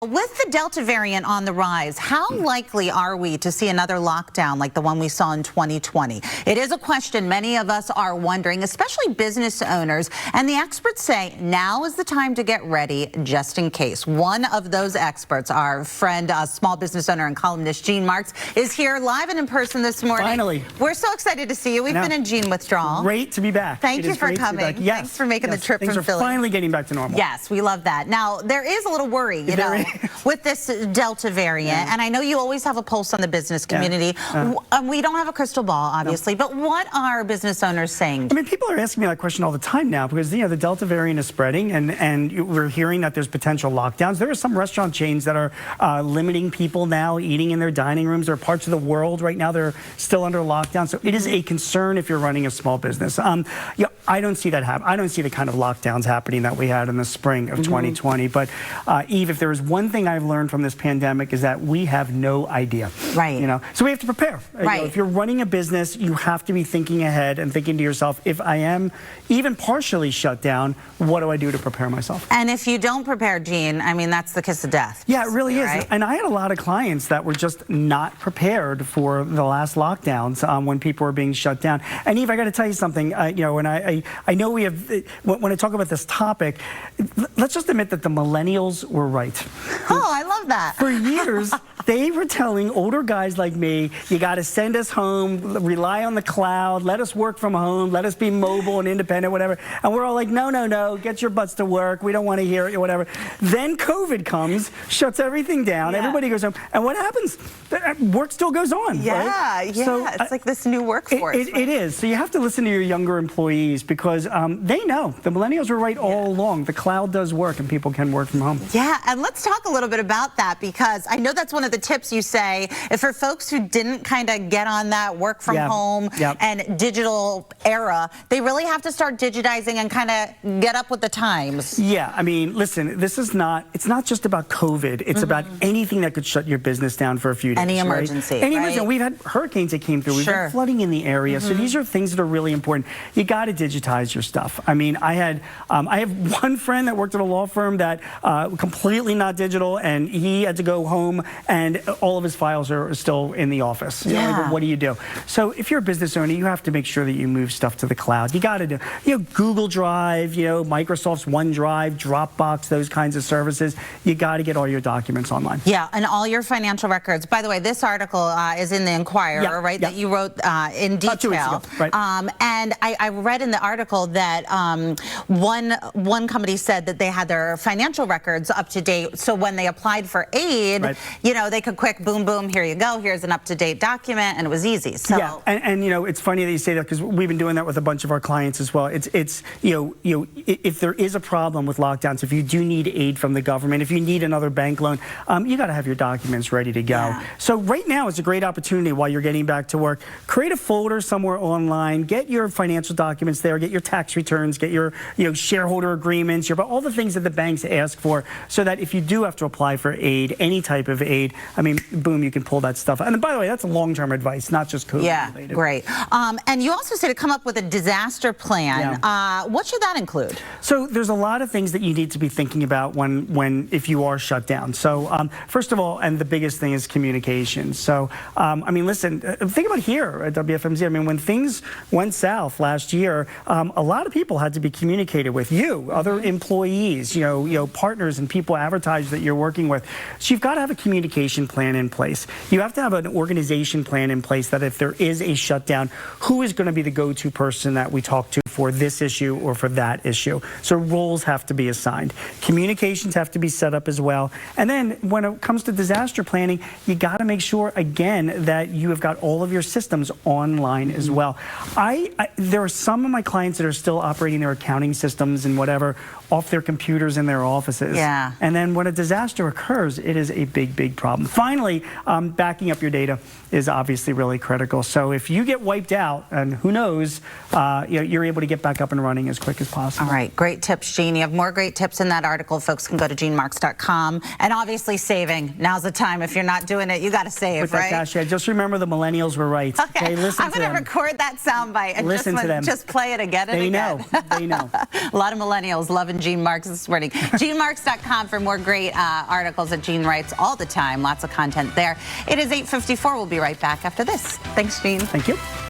With the Delta variant on the rise, how likely are we to see another lockdown like the one we saw in 2020? It is a question many of us are wondering, especially business owners. And the experts say now is the time to get ready just in case. One of those experts, our friend, small business owner and columnist Gene Marks, is here live and in person this morning. Finally. We're so excited to see you. We've been in Gene withdrawal. Great to be back. Thank you for coming. Yes. Thanks for making the trip Things from Philly. Finally getting back to normal. Yes, we love that. Now, there is a little worry, you know, with this Delta variant, and I know you always have a pulse on the business community. We don't have a crystal ball, obviously, but what are business owners saying? I mean, people are asking me that question all the time now because, you know, the Delta variant is spreading and we're hearing that there's potential lockdowns. There are some restaurant chains that are limiting people now eating in their dining rooms. There are parts of the world right now that are still under lockdown. So it is a concern if you're running a small business. Yeah, I don't see that happen. I don't see the kind of lockdowns happening that we had in the spring of 2020. But Eve, if there is one thing I've learned from this pandemic is that we have no idea. Right. You know, so we have to prepare. Right. You know, if you're running a business, you have to be thinking ahead and thinking to yourself, if I am even partially shut down, what do I do to prepare myself? And if you don't prepare, Gene, I mean, that's the kiss of death. Yeah, it really is. Right? And I had a lot of clients that were just not prepared for the last lockdowns when people were being shut down. And Eve, I got to tell you something. You know, and I know we have, when I talk about this topic, let's just admit that the millennials were right. Oh, I love that. For years, they were telling older guys like me, you got to send us home, rely on the cloud, let us work from home, let us be mobile and independent, whatever. And we're all like, no, no, no, get your butts to work. We don't want to hear it, whatever. Then COVID comes, shuts everything down. Yeah. Everybody goes home. And what happens? Work still goes on. Yeah, right? yeah. So, it's like this new workforce. It is. So you have to listen to your younger employees because they know. The millennials were right all along. The cloud does work and people can work from home. Yeah, and let's talk a little bit about that because I know that's one of the tips you say. If for folks who didn't kind of get on that work from home and digital era, they really have to start digitizing and kind of get up with the times. Yeah, I mean, listen, it's not just about COVID. It's about anything that could shut your business down for a few days. Any emergency. Right? Any emergency. We've had hurricanes that came through. We've had flooding in the area. So these are things that are really important. You got to digitize your stuff. I mean, I have one friend that worked at a law firm that completely not digital, and he had to go home and all of his files are still in the office. You know, like, what do you do? So if you're a business owner, you have to make sure that you move stuff to the cloud. You got to do, you know, Google Drive, you know, Microsoft's OneDrive, Dropbox, those kinds of services. You got to get all your documents online. Yeah, and all your financial records. By the way, this article is in the Inquirer, right, that you wrote in detail. 2 weeks ago, right. And I read in the article that one company said that they had their financial records up to date, so when they applied for aid, you know, they could quick, boom, boom, here you go, here's an up-to-date document, and it was easy. So yeah, and you know, it's funny that you say that because we've been doing that with a bunch of our clients as well. It's you know, if there is a problem with lockdowns, if you do need aid from the government, if you need another bank loan, you got to have your documents ready to go. Yeah. So right now is a great opportunity while you're getting back to work. Create a folder somewhere online, get your financial documents there, get your tax returns, get your shareholder agreements, all the things that the banks ask for, so that if you do have to apply for aid, any type of aid, I mean, boom, you can pull that stuff. And by the way, that's long-term advice, not just COVID related. Great. And you also said to come up with a disaster plan. What should that include? So there's a lot of things that you need to be thinking about if you are shut down. So first of all, and the biggest thing is communication. So I mean, listen, think about here at WFMZ. I mean, when things went south last year, a lot of people had to be communicated with. You, other employees, you know, partners and people, advertisers that you're working with. So you've got to have a communication plan in place. You have to have an organization plan in place that if there is a shutdown, who is going to be the go-to person that we talk to for this issue or for that issue. So roles have to be assigned. Communications have to be set up as well. And then when it comes to disaster planning, you got to make sure, again, that you have got all of your systems online as well. There are some of my clients that are still operating their accounting systems and whatever off their computers in their offices. Yeah. And then when a disaster occurs, it is a big, big problem. Finally, backing up your data is obviously really critical. So if you get wiped out, and who knows, you're able to get back up and running as quick as possible. All right, great tips, Gene. You have more great tips in that article. Folks can go to genemarks.com. And obviously saving. Now's the time. If you're not doing it, you got to save, With right? that cash, yeah, just remember the millennials were right. Okay, listen I'm to going to them. record that soundbite and Listen to them. just play it again and They again. know. They know. A lot of millennials loving Gene Marks this morning. genemarks.com for more great articles that Gene writes all the time. Lots of content there. It is 8:54. We'll be right back after this. Thanks, Gene. Thank you.